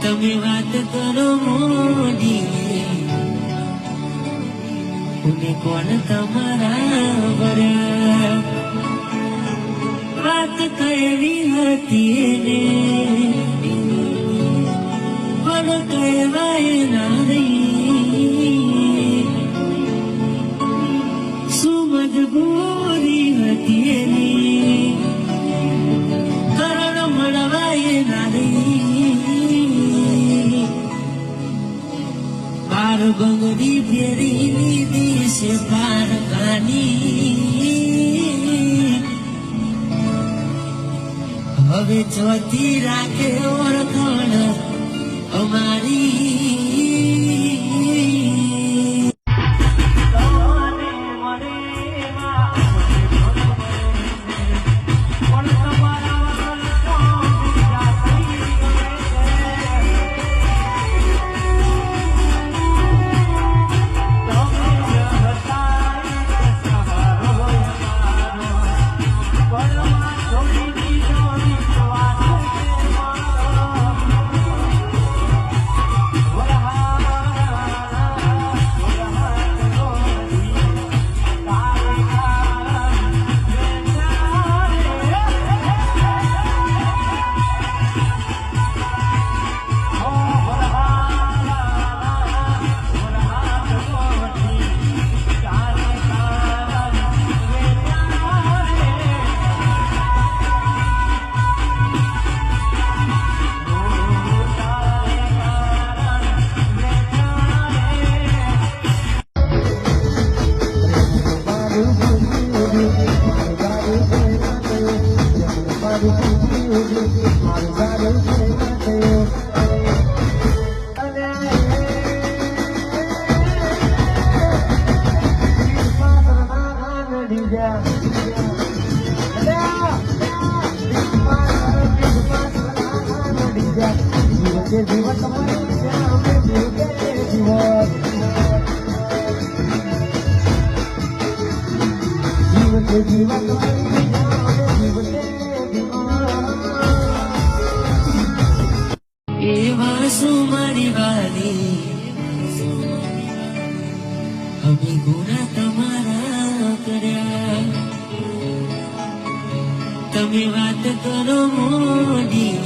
તમે વાત કરો મોડી કોને કોણ તમારા વરા વાત કહેવી હતી ને પણ કહેવાય ના રહી શું મજબૂરી હતી એની કરણ મળવાય ના રહી પાર બંગડી ફેરી લીધી છે પાર કાની હવે ચોથી રાખે ઓળખાણ અમારી What જીવન તમારું અમે જીવન એવા શું મારી વાલી અમે ગુના તમારા કર્યા તમે વાત કરો મોડી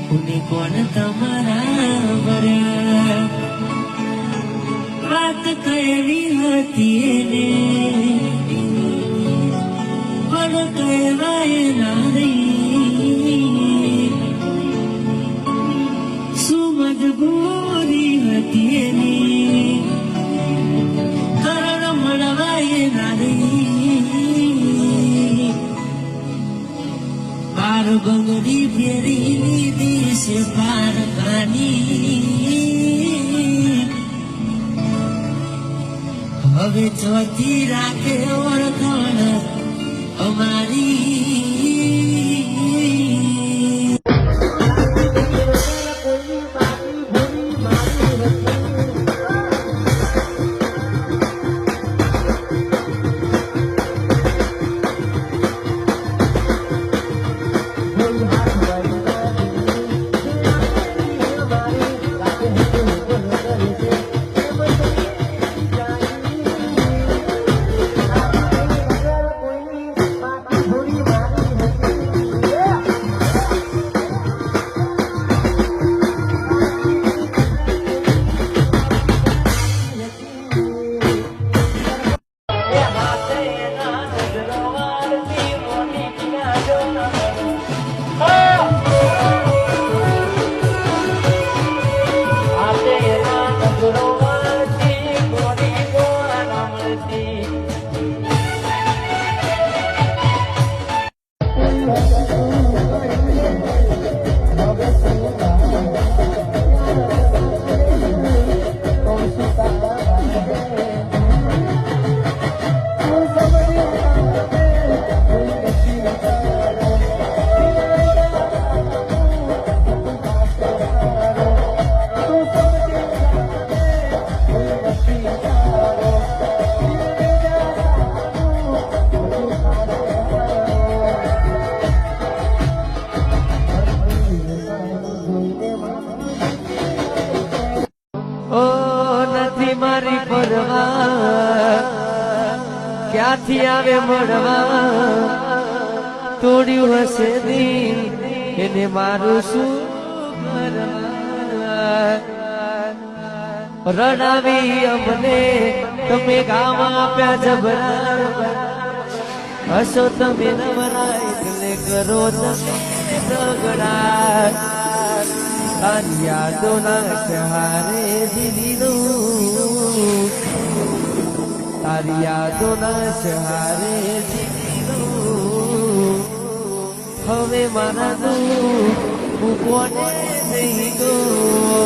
કોને કોણ તમારા ભર્યા વાત કહેવી હતી એને પણ કહેવાય ના રહી શું મજબૂરી હતી એની કરણ મળવાય ના રહી પાર બંગડી ફેરી લીધી છે પાર ખાની હવે ચોથી રાખે ઓળખાણ અમારી મારી પરવા ક્યાંથી આવે મળવા તોડ્યું હશે દિલ એને મારું શું રડાવી અમને તમે ગાવા આપ્યા જબરા હસો તમે નવરા એટલે કરો તમે ઝઘડા તારી યાદોના સહારે જીવીનું તારી યાદોના સહારે જીવીનું હવે મારા દુઃખ હું કોને નહીં ગો